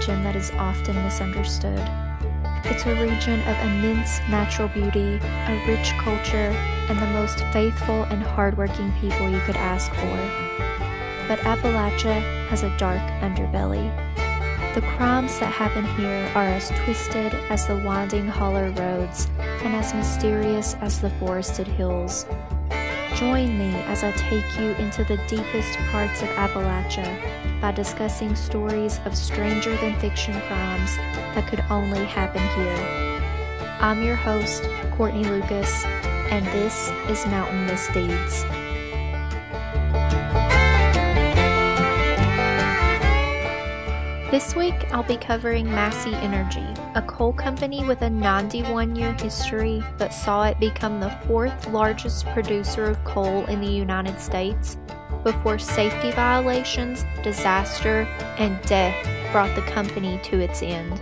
region that is often misunderstood. It's a region of immense natural beauty, a rich culture, and the most faithful and hardworking people you could ask for. But Appalachia has a dark underbelly. The crimes that happen here are as twisted as the winding hollow roads and as mysterious as the forested hills. Join me as I take you into the deepest parts of Appalachia by discussing stories of stranger-than-fiction crimes that could only happen here. I'm your host, Courtney Lucas, and this is Mountain Misdeeds. This week, I'll be covering Massey Energy, a coal company with a 91-year history that saw it become the fourth largest producer of coal in the United States before safety violations, disaster, and death brought the company to its end.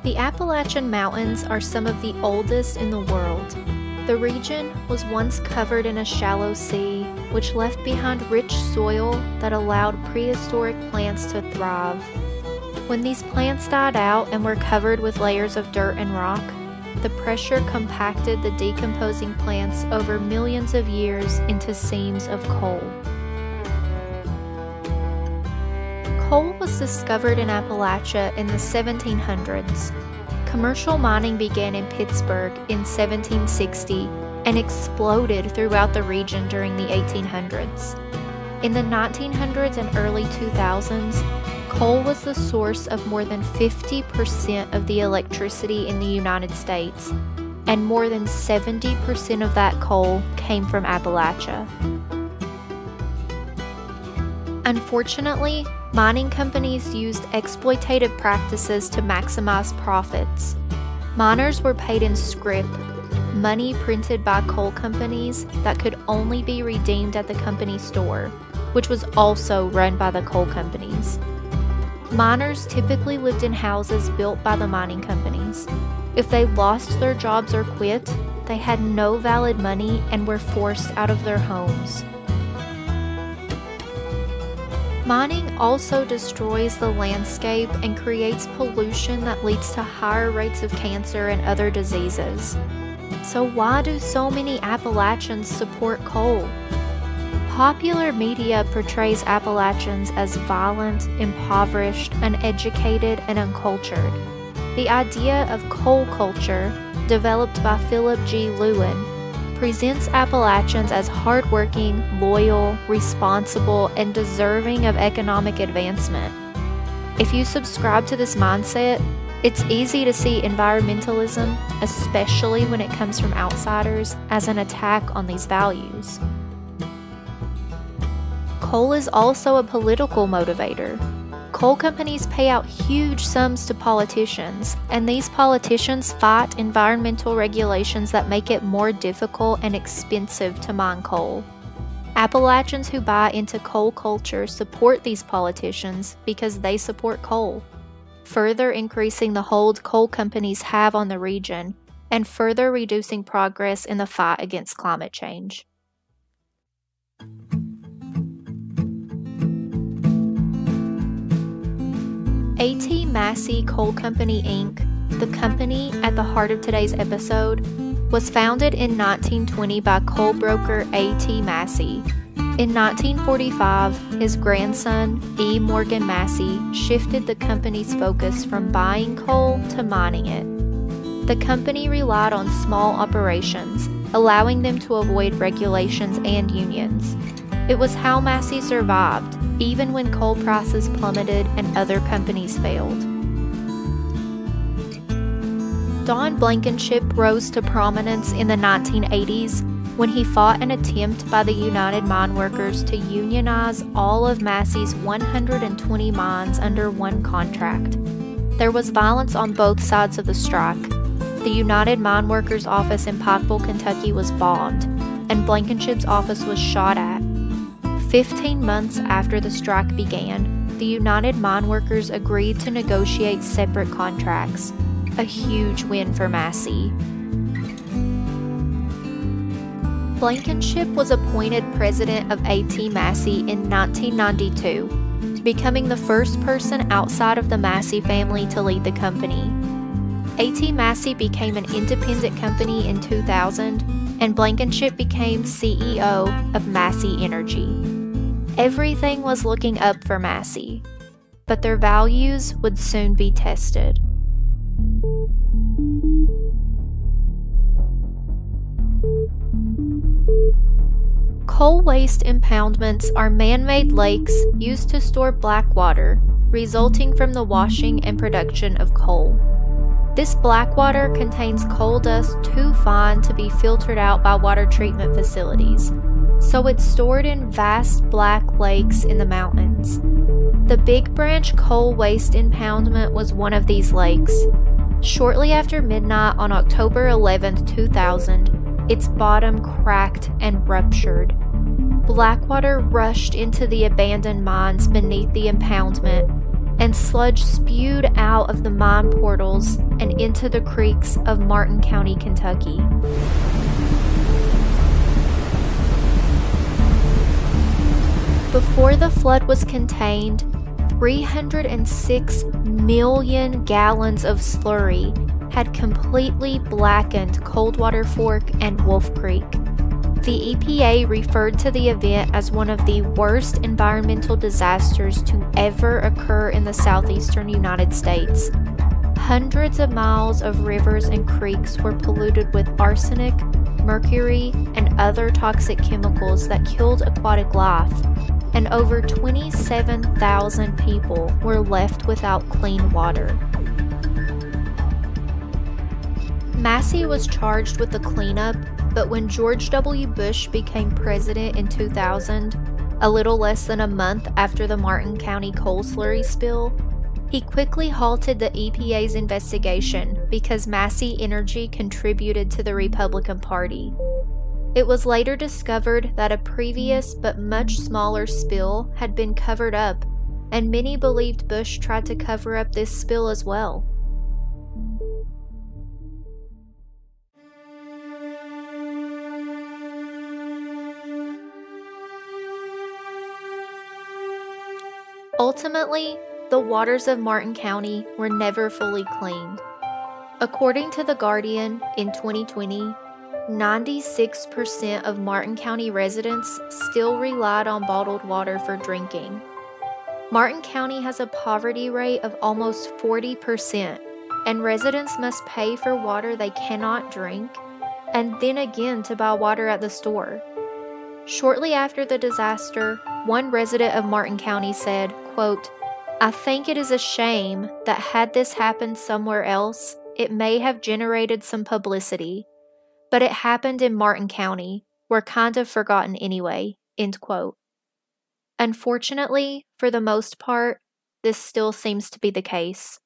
The Appalachian Mountains are some of the oldest in the world. The region was once covered in a shallow sea, which left behind rich soil that allowed prehistoric plants to thrive. When these plants died out and were covered with layers of dirt and rock, the pressure compacted the decomposing plants over millions of years into seams of coal. Coal was discovered in Appalachia in the 1700s. Commercial mining began in Pittsburgh in 1760 and exploded throughout the region during the 1800s. In the 1900s and early 2000s, coal was the source of more than 50% of the electricity in the United States, and more than 70% of that coal came from Appalachia. Unfortunately, mining companies used exploitative practices to maximize profits. Miners were paid in scrip, money printed by coal companies that could only be redeemed at the company store, which was also run by the coal companies. Miners typically lived in houses built by the mining companies. If they lost their jobs or quit, they had no valid money and were forced out of their homes. Mining also destroys the landscape and creates pollution that leads to higher rates of cancer and other diseases. So why do so many Appalachians support coal? Popular media portrays Appalachians as violent, impoverished, uneducated, and uncultured. The idea of coal culture, developed by Philip G. Lewin, presents Appalachians as hardworking, loyal, responsible, and deserving of economic advancement. If you subscribe to this mindset, it's easy to see environmentalism, especially when it comes from outsiders, as an attack on these values. Coal is also a political motivator. Coal companies pay out huge sums to politicians, and these politicians fight environmental regulations that make it more difficult and expensive to mine coal. Appalachians who buy into coal culture support these politicians because they support coal, further increasing the hold coal companies have on the region and further reducing progress in the fight against climate change. A.T. Massey Coal Company, Inc., the company at the heart of today's episode, was founded in 1920 by coal broker A.T. Massey. In 1945, his grandson, E. Morgan Massey, shifted the company's focus from buying coal to mining it. The company relied on small operations, allowing them to avoid regulations and unions. It was how Massey survived, even when coal prices plummeted and other companies failed. Don Blankenship rose to prominence in the 1980s when he fought an attempt by the United Mine Workers to unionize all of Massey's 120 mines under one contract. There was violence on both sides of the strike. The United Mine Workers office in Pikeville, Kentucky was bombed, and Blankenship's office was shot at. 15 months after the strike began, the United Mine Workers agreed to negotiate separate contracts, a huge win for Massey. Blankenship was appointed president of A.T. Massey in 1992, becoming the first person outside of the Massey family to lead the company. A.T. Massey became an independent company in 2000, and Blankenship became CEO of Massey Energy. Everything was looking up for Massey, but their values would soon be tested. Coal waste impoundments are man-made lakes used to store black water, resulting from the washing and production of coal. This black water contains coal dust too fine to be filtered out by water treatment facilities, so it's stored in vast black lakes in the mountains. The Big Branch Coal Waste Impoundment was one of these lakes. Shortly after midnight on October 11, 2000, its bottom cracked and ruptured. Black water rushed into the abandoned mines beneath the impoundment, and sludge spewed out of the mine portals and into the creeks of Martin County, Kentucky. Before the flood was contained, 306 million gallons of slurry had completely blackened Coldwater Fork and Wolf Creek. The EPA referred to the event as one of the worst environmental disasters to ever occur in the southeastern United States. Hundreds of miles of rivers and creeks were polluted with arsenic, mercury, and other toxic chemicals that killed aquatic life, and over 27,000 people were left without clean water. Massey was charged with the cleanup, but when George W. Bush became president in 2000, a little less than a month after the Martin County coal slurry spill, he quickly halted the EPA's investigation because Massey Energy contributed to the Republican Party. It was later discovered that a previous but much smaller spill had been covered up, and many believed Bush tried to cover up this spill as well. Ultimately, the waters of Martin County were never fully cleaned. According to The Guardian, in 2020, 96% of Martin County residents still relied on bottled water for drinking. Martin County has a poverty rate of almost 40%, and residents must pay for water they cannot drink, and then again to buy water at the store. Shortly after the disaster, one resident of Martin County said, quote, "I think it is a shame that had this happened somewhere else, it may have generated some publicity. But it happened in Martin County. We're kind of forgotten anyway." End quote. Unfortunately, for the most part, this still seems to be the case.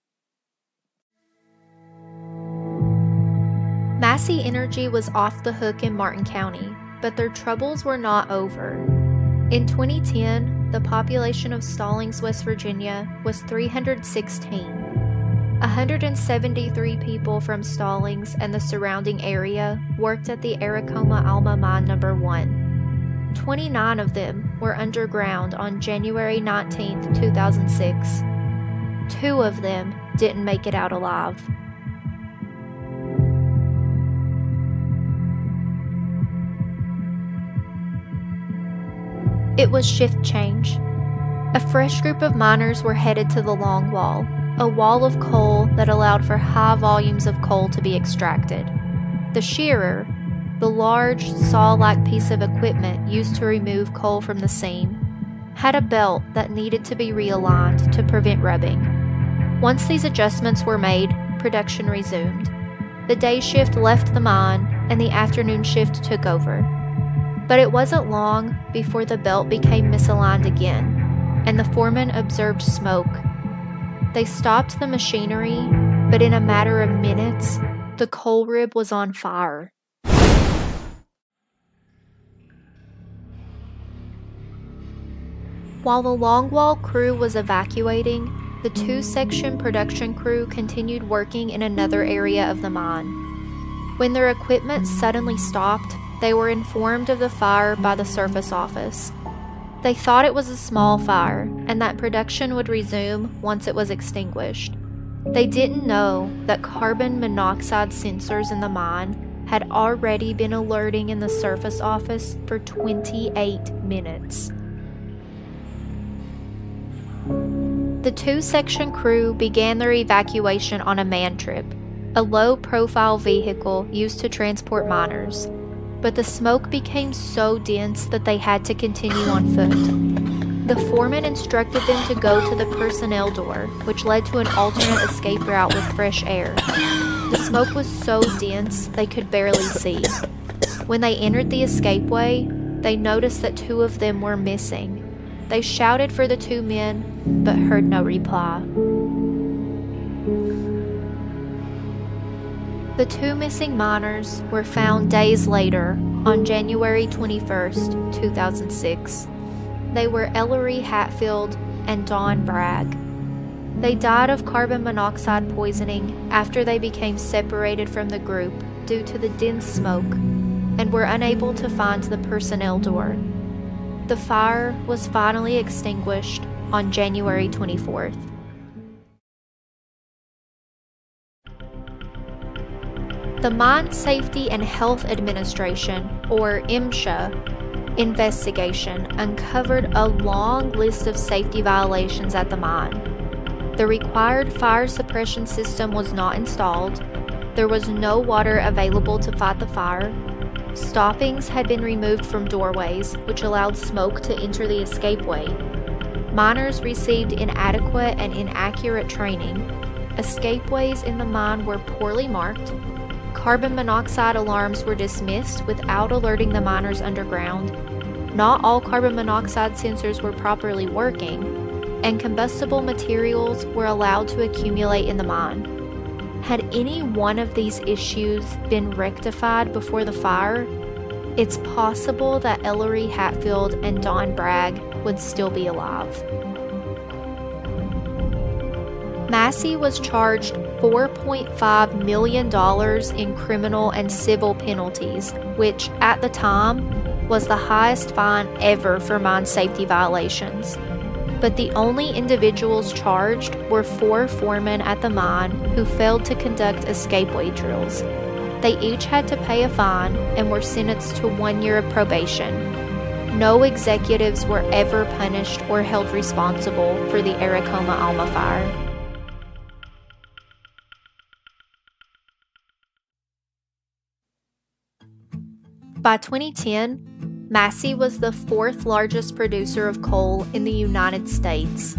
Massey Energy was off the hook in Martin County, but their troubles were not over. In 2010, the population of Stallings, West Virginia was 316. 173 people from Stallings and the surrounding area worked at the Aracoma Alma Mine No. 1. 29 of them were underground on January 19, 2006. 2 of them didn't make it out alive. It was shift change. A fresh group of miners were headed to the long wall, a wall of coal that allowed for high volumes of coal to be extracted. The shearer, the large saw-like piece of equipment used to remove coal from the seam, had a belt that needed to be realigned to prevent rubbing. Once these adjustments were made, production resumed. The day shift left the mine, and the afternoon shift took over. But it wasn't long before the belt became misaligned again, and the foreman observed smoke. They stopped the machinery, but in a matter of minutes, the coal rib was on fire. While the longwall crew was evacuating, the two-section production crew continued working in another area of the mine. When their equipment suddenly stopped, they were informed of the fire by the surface office. They thought it was a small fire and that production would resume once it was extinguished. They didn't know that carbon monoxide sensors in the mine had already been alerting in the surface office for 28 minutes. The two-section crew began their evacuation on a man trip, a low-profile vehicle used to transport miners, but the smoke became so dense that they had to continue on foot. The foreman instructed them to go to the personnel door, which led to an alternate escape route with fresh air. The smoke was so dense they could barely see. When they entered the escapeway, they noticed that two of them were missing. They shouted for the two men, but heard no reply. The two missing miners were found days later, on January 21st, 2006. They were Ellery Hatfield and Dawn Bragg. They died of carbon monoxide poisoning after they became separated from the group due to the dense smoke and were unable to find the personnel door. The fire was finally extinguished on January 24th. The Mine Safety and Health Administration, or MSHA, investigation uncovered a long list of safety violations at the mine. The required fire suppression system was not installed. There was no water available to fight the fire. Stoppings had been removed from doorways, which allowed smoke to enter the escapeway. Miners received inadequate and inaccurate training. Escapeways in the mine were poorly marked. Carbon monoxide alarms were dismissed without alerting the miners underground. Not all carbon monoxide sensors were properly working, and combustible materials were allowed to accumulate in the mine. Had any one of these issues been rectified before the fire, it's possible that Ellery Hatfield and Dawn Bragg would still be alive. Massey was charged $4.5 million in criminal and civil penalties, which at the time was the highest fine ever for mine safety violations. But the only individuals charged were 4 foremen at the mine who failed to conduct escapeway drills. They each had to pay a fine and were sentenced to 1 year of probation. No executives were ever punished or held responsible for the Aracoma Alma fire. By 2010, Massey was the 4th largest producer of coal in the United States.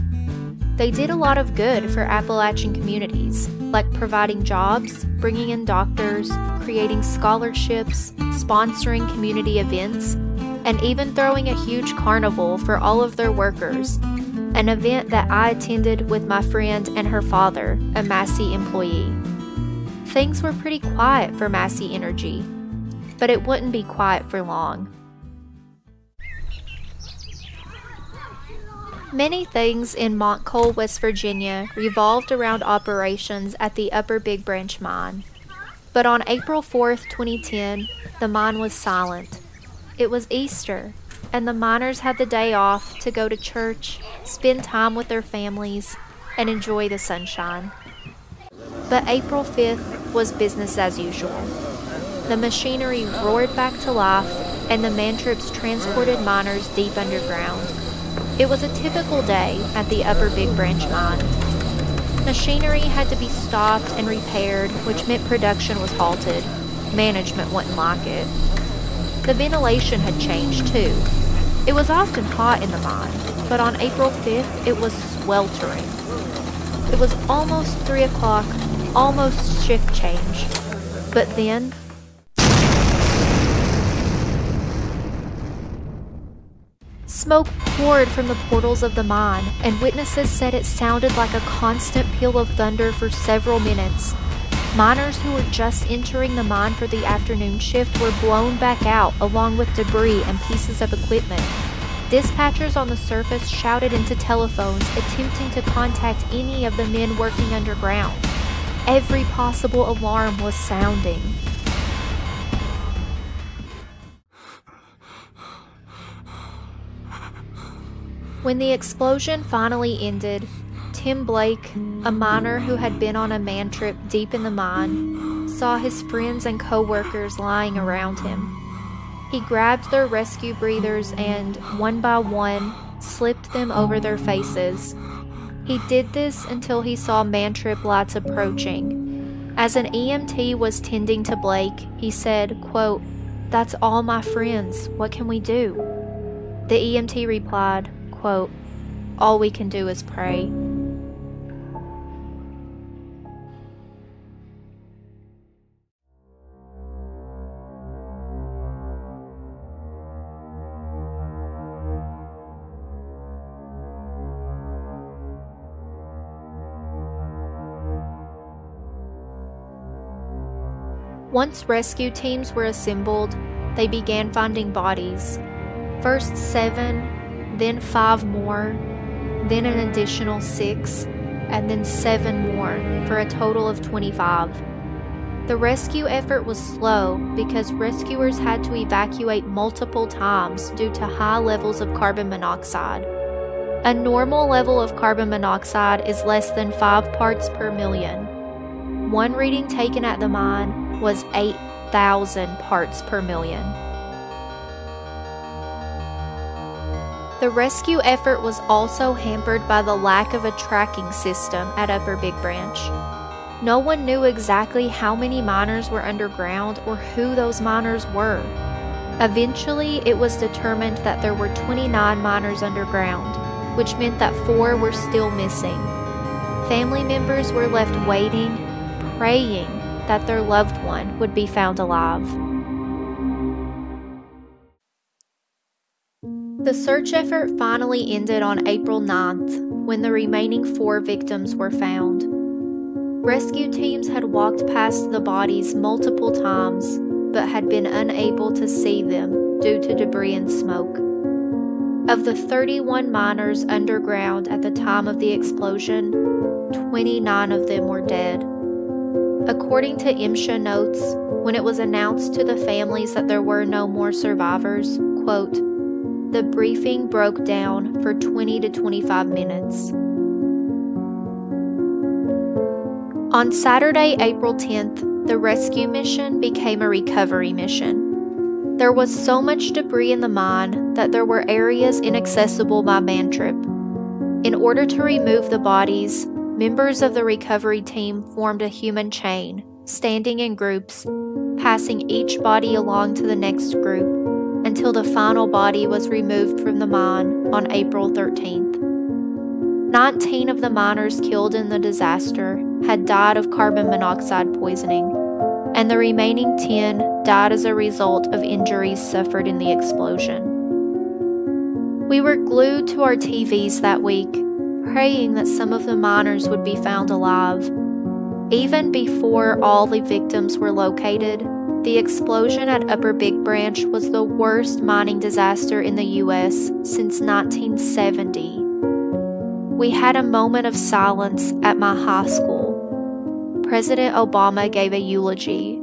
They did a lot of good for Appalachian communities, like providing jobs, bringing in doctors, creating scholarships, sponsoring community events, and even throwing a huge carnival for all of their workers, an event that I attended with my friend and her father, a Massey employee. Things were pretty quiet for Massey Energy, but it wouldn't be quiet for long. Many things in Montcoal, West Virginia revolved around operations at the Upper Big Branch mine. But on April 4th, 2010, the mine was silent. It was Easter, and the miners had the day off to go to church, spend time with their families, and enjoy the sunshine. But April 5th was business as usual. The machinery roared back to life, and the man-trips transported miners deep underground. It was a typical day at the Upper Big Branch mine. Machinery had to be stopped and repaired, which meant production was halted. Management wouldn't like it. The ventilation had changed too. It was often hot in the mine, but on April 5th it was sweltering. It was almost 3 o'clock, almost shift change. But then, smoke poured from the portals of the mine, and witnesses said it sounded like a constant peal of thunder for several minutes. Miners who were just entering the mine for the afternoon shift were blown back out along with debris and pieces of equipment. Dispatchers on the surface shouted into telephones, attempting to contact any of the men working underground. Every possible alarm was sounding. When the explosion finally ended, Tim Blake, a miner who had been on a man trip deep in the mine, saw his friends and co-workers lying around him. He grabbed their rescue breathers and, one by one, slipped them over their faces. He did this until he saw man trip lights approaching. As an EMT was tending to Blake, he said, quote, "That's all my friends. What can we do?" The EMT replied, quote, "All we can do is pray." Once rescue teams were assembled, they began finding bodies. First 7, then 5 more, then an additional 6, and then 7 more, for a total of 25. The rescue effort was slow because rescuers had to evacuate multiple times due to high levels of carbon monoxide. A normal level of carbon monoxide is less than 5 parts per million. One reading taken at the mine was 8,000 parts per million. The rescue effort was also hampered by the lack of a tracking system at Upper Big Branch. No one knew exactly how many miners were underground or who those miners were. Eventually, it was determined that there were 29 miners underground, which meant that 4 were still missing. Family members were left waiting, praying that their loved one would be found alive. The search effort finally ended on April 9th, when the remaining 4 victims were found. Rescue teams had walked past the bodies multiple times, but had been unable to see them due to debris and smoke. Of the 31 miners underground at the time of the explosion, 29 of them were dead. According to MSHA notes, when it was announced to the families that there were no more survivors, quote, "The briefing broke down for 20 to 25 minutes." On Saturday, April 10th, the rescue mission became a recovery mission. There was so much debris in the mine that there were areas inaccessible by man trip. In order to remove the bodies, members of the recovery team formed a human chain, standing in groups, passing each body along to the next group, until the final body was removed from the mine on April 13th. 19 of the miners killed in the disaster had died of carbon monoxide poisoning, and the remaining 10 died as a result of injuries suffered in the explosion. We were glued to our TVs that week, praying that some of the miners would be found alive. Even before all the victims were located, the explosion at Upper Big Branch was the worst mining disaster in the U.S. since 1970. We had a moment of silence at my high school. President Obama gave a eulogy.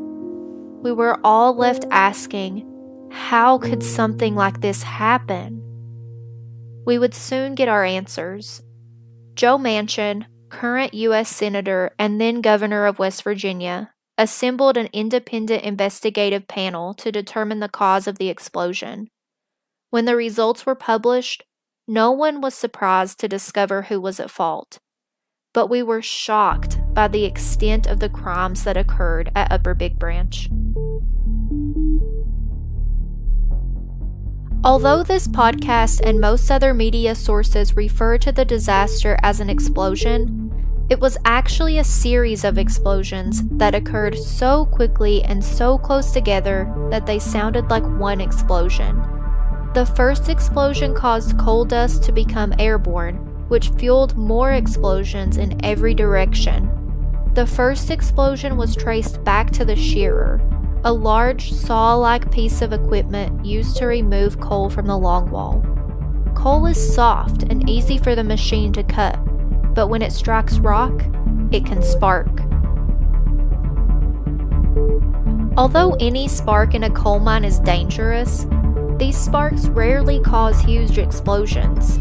We were all left asking, how could something like this happen? We would soon get our answers. Joe Manchin, current U.S. Senator and then Governor of West Virginia, assembled an independent investigative panel to determine the cause of the explosion. When the results were published, no one was surprised to discover who was at fault, but we were shocked by the extent of the crimes that occurred at Upper Big Branch. Although this podcast and most other media sources refer to the disaster as an explosion, it was actually a series of explosions that occurred so quickly and so close together that they sounded like one explosion. The first explosion caused coal dust to become airborne, which fueled more explosions in every direction. The first explosion was traced back to the shearer, a large saw-like piece of equipment used to remove coal from the longwall. Coal is soft and easy for the machine to cut, but when it strikes rock, it can spark. Although any spark in a coal mine is dangerous, these sparks rarely cause huge explosions.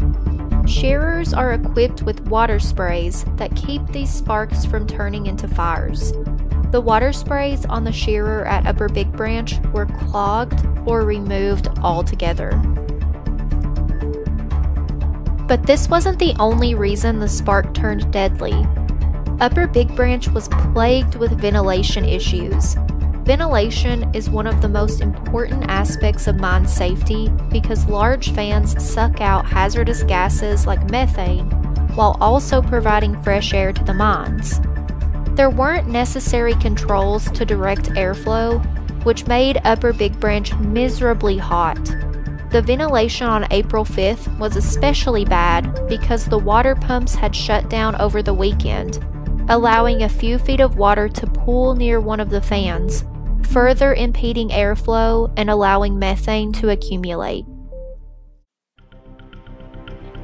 Shearers are equipped with water sprays that keep these sparks from turning into fires. The water sprays on the shearer at Upper Big Branch were clogged or removed altogether. But this wasn't the only reason the spark turned deadly. Upper Big Branch was plagued with ventilation issues. Ventilation is one of the most important aspects of mine safety because large fans suck out hazardous gases like methane while also providing fresh air to the mines. There weren't necessary controls to direct airflow, which made Upper Big Branch miserably hot. The ventilation on April 5th was especially bad because the water pumps had shut down over the weekend, allowing a few feet of water to pool near one of the fans, further impeding airflow and allowing methane to accumulate.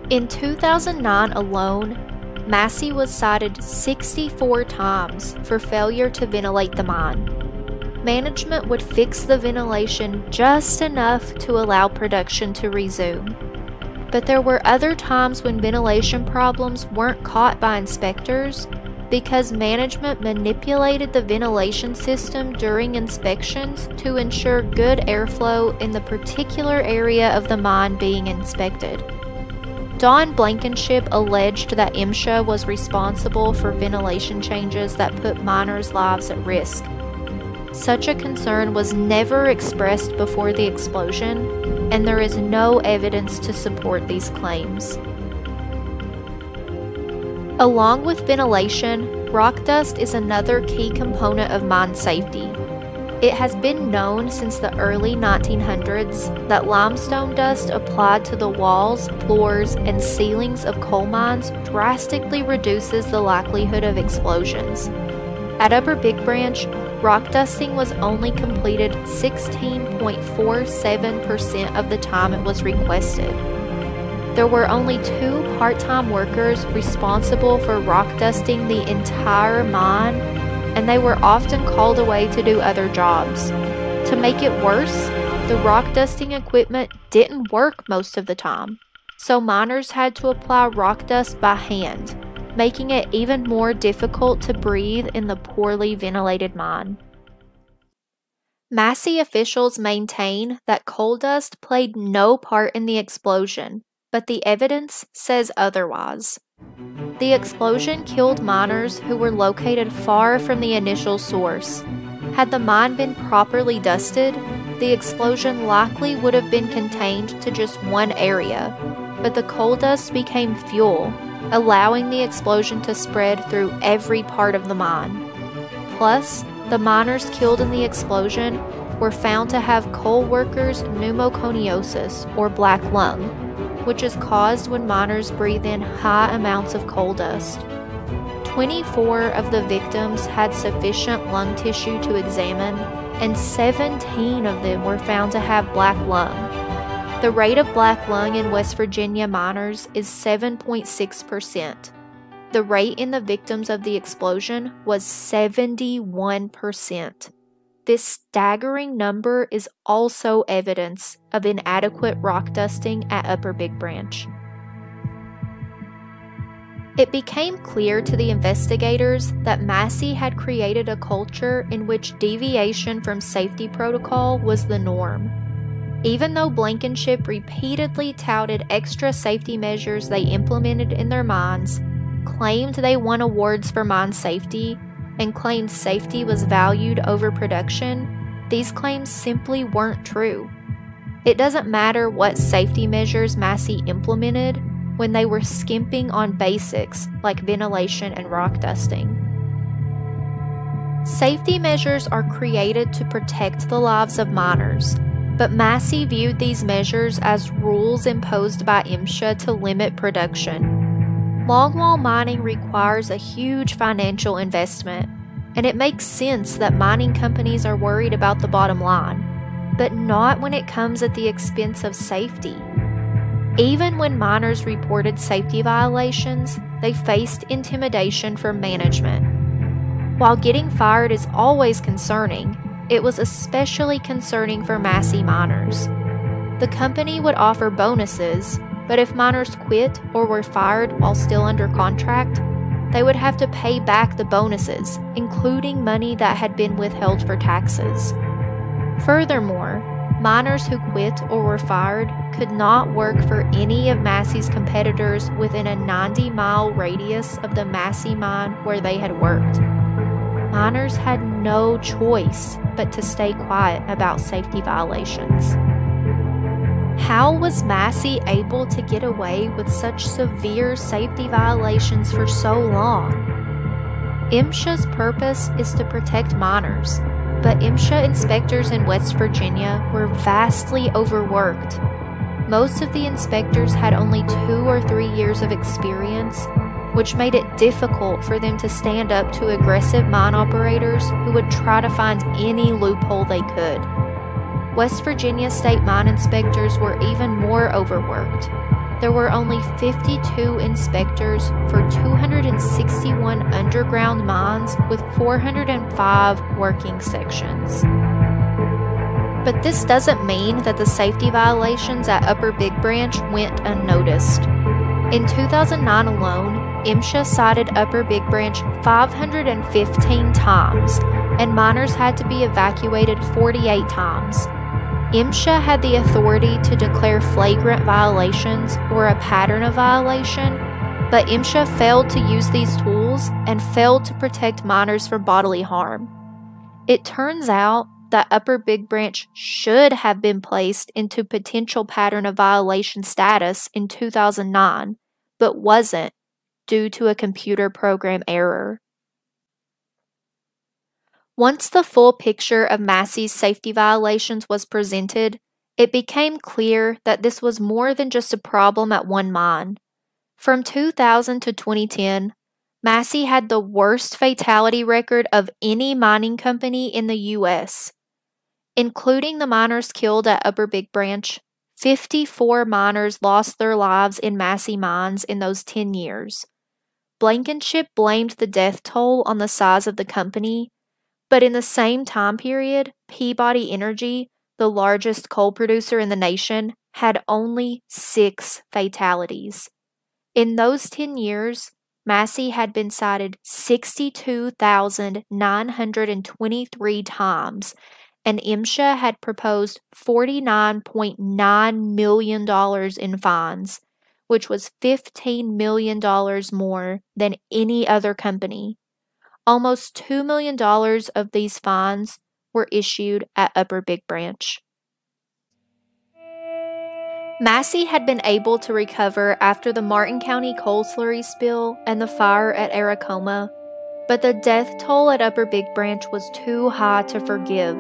In 2009 alone, Massey was cited 64 times for failure to ventilate the mine. Management would fix the ventilation just enough to allow production to resume. But there were other times when ventilation problems weren't caught by inspectors because management manipulated the ventilation system during inspections to ensure good airflow in the particular area of the mine being inspected. Don Blankenship alleged that MSHA was responsible for ventilation changes that put miners' lives at risk. Such a concern was never expressed before the explosion, and there is no evidence to support these claims. Along with ventilation, rock dust is another key component of mine safety. It has been known since the early 1900s that limestone dust applied to the walls, floors, and ceilings of coal mines drastically reduces the likelihood of explosions. At Upper Big Branch, rock dusting was only completed 16.47% of the time it was requested. There were only 2 part-time workers responsible for rock dusting the entire mine, and they were often called away to do other jobs. To make it worse, the rock dusting equipment didn't work most of the time, so miners had to apply rock dust by hand, making it even more difficult to breathe in the poorly ventilated mine. Massey officials maintain that coal dust played no part in the explosion, but the evidence says otherwise. The explosion killed miners who were located far from the initial source. Had the mine been properly dusted, the explosion likely would have been contained to just one area, but the coal dust became fuel, allowing the explosion to spread through every part of the mine. Plus, the miners killed in the explosion were found to have coal workers' pneumoconiosis, or black lung, which is caused when miners breathe in high amounts of coal dust. 24 of the victims had sufficient lung tissue to examine, and 17 of them were found to have black lung. The rate of black lung in West Virginia miners is 7.6%. The rate in the victims of the explosion was 71%. This staggering number is also evidence of inadequate rock dusting at Upper Big Branch. It became clear to the investigators that Massey had created a culture in which deviation from safety protocol was the norm. Even though Blankenship repeatedly touted extra safety measures they implemented in their mines, claimed they won awards for mine safety, and claimed safety was valued over production, these claims simply weren't true. It doesn't matter what safety measures Massey implemented when they were skimping on basics like ventilation and rock dusting. Safety measures are created to protect the lives of miners, but Massey viewed these measures as rules imposed by MSHA to limit production. Longwall mining requires a huge financial investment, and it makes sense that mining companies are worried about the bottom line, but not when it comes at the expense of safety. Even when miners reported safety violations, they faced intimidation from management. While getting fired is always concerning, it was especially concerning for Massey miners. The company would offer bonuses, but if miners quit or were fired while still under contract, they would have to pay back the bonuses, including money that had been withheld for taxes. Furthermore, miners who quit or were fired could not work for any of Massey's competitors within a 90-mile radius of the Massey mine where they had worked. Miners had no choice but to stay quiet about safety violations. How was Massey able to get away with such severe safety violations for so long? MSHA's purpose is to protect miners, but MSHA inspectors in West Virginia were vastly overworked. Most of the inspectors had only 2 or 3 years of experience, which made it difficult for them to stand up to aggressive mine operators who would try to find any loophole they could. West Virginia state mine inspectors were even more overworked. There were only 52 inspectors for 261 underground mines with 405 working sections. But this doesn't mean that the safety violations at Upper Big Branch went unnoticed. In 2009 alone, MSHA cited Upper Big Branch 515 times, and miners had to be evacuated 48 times. MSHA had the authority to declare flagrant violations or a pattern of violation, but MSHA failed to use these tools and failed to protect miners from bodily harm. It turns out that Upper Big Branch should have been placed into potential pattern of violation status in 2009, but wasn't due to a computer program error. Once the full picture of Massey's safety violations was presented, it became clear that this was more than just a problem at one mine. From 2000 to 2010, Massey had the worst fatality record of any mining company in the U.S. Including the miners killed at Upper Big Branch, 54 miners lost their lives in Massey mines in those 10 years. Blankenship blamed the death toll on the size of the company, but in the same time period, Peabody Energy, the largest coal producer in the nation, had only 6 fatalities. In those 10 years, Massey had been cited 62,923 times, and MSHA had proposed $49.9 million in fines, which was $15 million more than any other company. Almost $2 million of these fines were issued at Upper Big Branch. Massey had been able to recover after the Martin County coal slurry spill and the fire at Aracoma, but the death toll at Upper Big Branch was too high to forgive.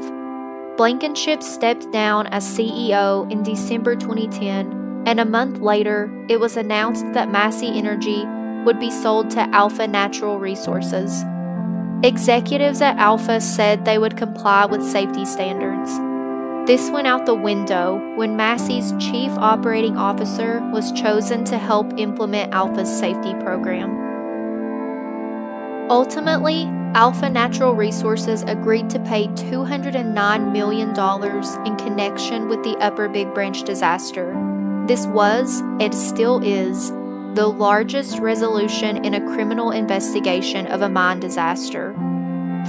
Blankenship stepped down as CEO in December 2010, and a month later, it was announced that Massey Energy would be sold to Alpha Natural Resources. Executives at Alpha said they would comply with safety standards. This went out the window when Massey's chief operating officer was chosen to help implement Alpha's safety program. Ultimately, Alpha Natural Resources agreed to pay $209 million in connection with the Upper Big Branch disaster. This was, and still is, the largest resolution in a criminal investigation of a mine disaster.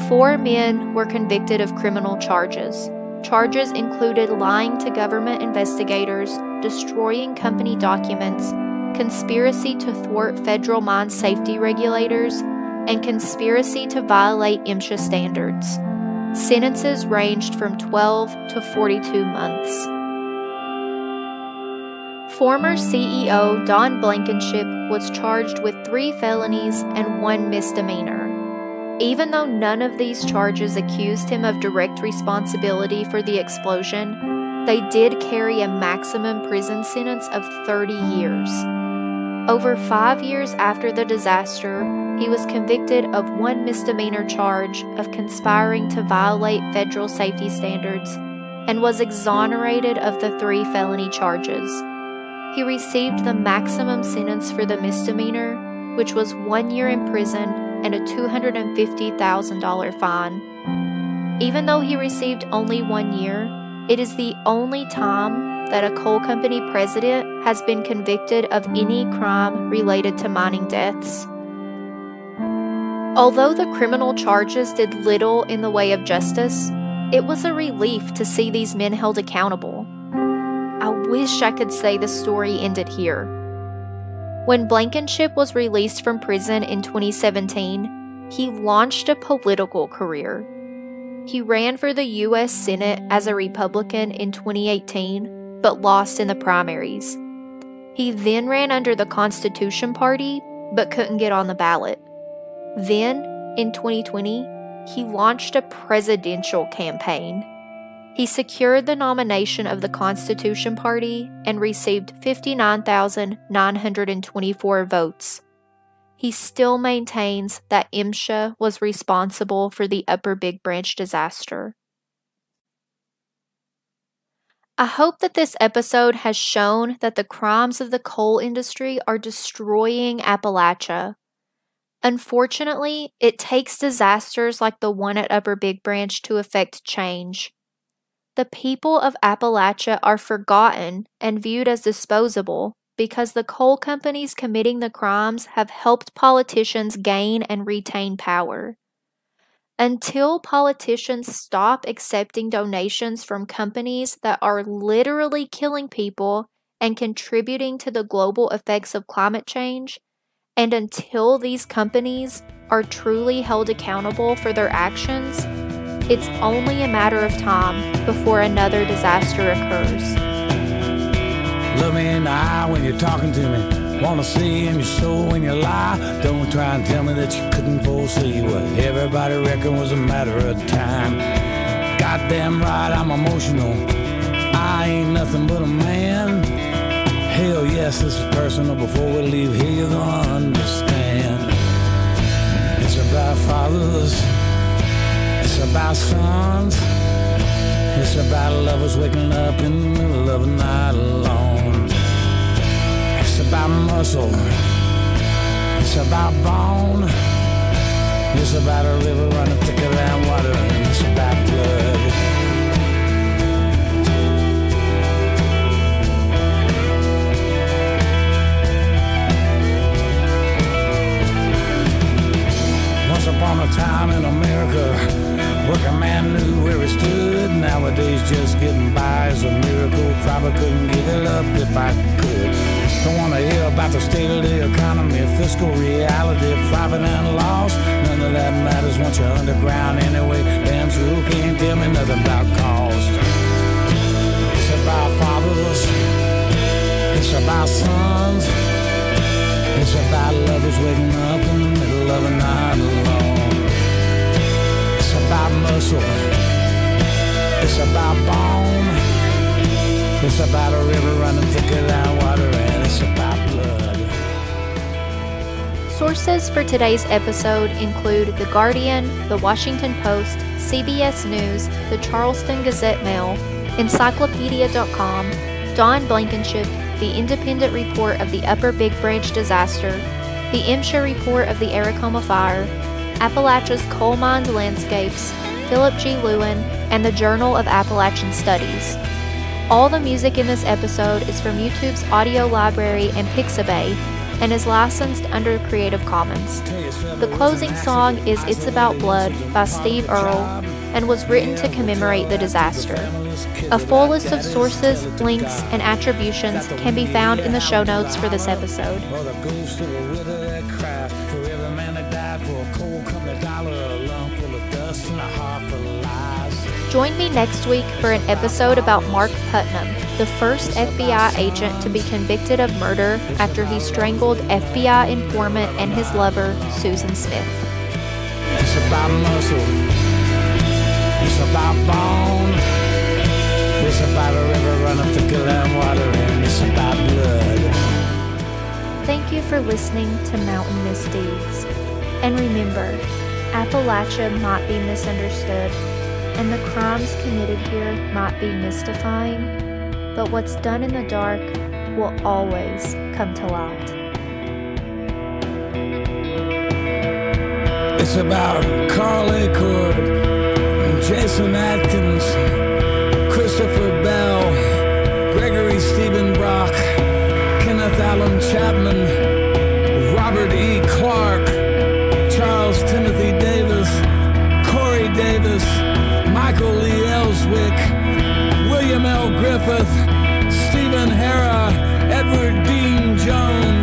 4 men were convicted of criminal charges. Charges included lying to government investigators, destroying company documents, conspiracy to thwart federal mine safety regulators, and conspiracy to violate MSHA standards. Sentences ranged from 12 to 42 months. Former CEO Don Blankenship was charged with 3 felonies and 1 misdemeanor. Even though none of these charges accused him of direct responsibility for the explosion, they did carry a maximum prison sentence of 30 years. Over 5 years after the disaster, he was convicted of 1 misdemeanor charge of conspiring to violate federal safety standards and was exonerated of the 3 felony charges. he received the maximum sentence for the misdemeanor, which was 1 year in prison and a $250,000 fine. Even though he received only 1 year, it is the only time that a coal company president has been convicted of any crime related to mining deaths. Although the criminal charges did little in the way of justice, it was a relief to see these men held accountable. I wish I could say the story ended here. When Blankenship was released from prison in 2017, he launched a political career. He ran for the U.S. Senate as a Republican in 2018, but lost in the primaries. He then ran under the Constitution Party, but couldn't get on the ballot. Then, in 2020, he launched a presidential campaign. He secured the nomination of the Constitution Party and received 59,924 votes. He still maintains that MSHA was responsible for the Upper Big Branch disaster. I hope that this episode has shown that the crimes of the coal industry are destroying Appalachia. Unfortunately, it takes disasters like the one at Upper Big Branch to effect change. The people of Appalachia are forgotten and viewed as disposable because the coal companies committing the crimes have helped politicians gain and retain power. Until politicians stop accepting donations from companies that are literally killing people and contributing to the global effects of climate change, and until these companies are truly held accountable for their actions, it's only a matter of time before another disaster occurs. Look me in the eye when you're talking to me. Wanna see in your soul when you lie. Don't try and tell me that you couldn't foresee what everybody reckoned was a matter of time. Goddamn right, I'm emotional. I ain't nothing but a man. Hell yes, this is personal. Before we leave here, you're gonna understand. It's about fathers. It's about sons. It's about lovers waking up in the middle of the night alone. It's about muscle. It's about bone. It's about a river running thicker than water. And it's about blood. Once upon a time in America, working man knew where he stood. Nowadays just getting by is a miracle. Probably couldn't give it up if I could. Don't wanna hear about the state of the economy, fiscal reality, profit and loss. None of that matters once you're underground anyway. Damn sure can't tell me nothing about cost. It's about fathers. It's about sons. It's about lovers waking up in the middle of the night alone. It's about muscle. It's about bone. It's about a river running thicker than water, and it's about blood. Sources for today's episode include The Guardian, The Washington Post, CBS News, The Charleston Gazette-Mail, Encyclopedia.com, Don Blankenship, The Independent Report of the Upper Big Branch Disaster, The MSHA Report of the Aracoma Fire, Appalachia's Coal Mines Landscapes, Philip G. Lewin, and the Journal of Appalachian Studies. All the music in this episode is from YouTube's audio library and Pixabay and is licensed under Creative Commons. The closing song is It's About Blood by Steve Earle and was written to commemorate the disaster. A full list of sources, links, and attributions can be found in the show notes for this episode. Join me next week for an episode about Mark Putnam, the first FBI agent to be convicted of murder after he strangled FBI informant and his lover, Susan Smith. It's about muscle. It's about bone. It's about a river running thicker than water, and it's about blood. Thank you for listening to Mountain Misdeeds. And remember, Appalachia might be misunderstood, and the crimes committed here might be mystifying, but what's done in the dark will always come to light. It's about Carl Acord, Jason Atkins, Christopher Bell, Gregory Stephen Brock, Kenneth Allen Chapman, Robert E. Clark, Charles Timothy Davis, Corey Davis, Michael Lee Ellswick, William L. Griffith, Stephen Hara, Edward Dean Jones,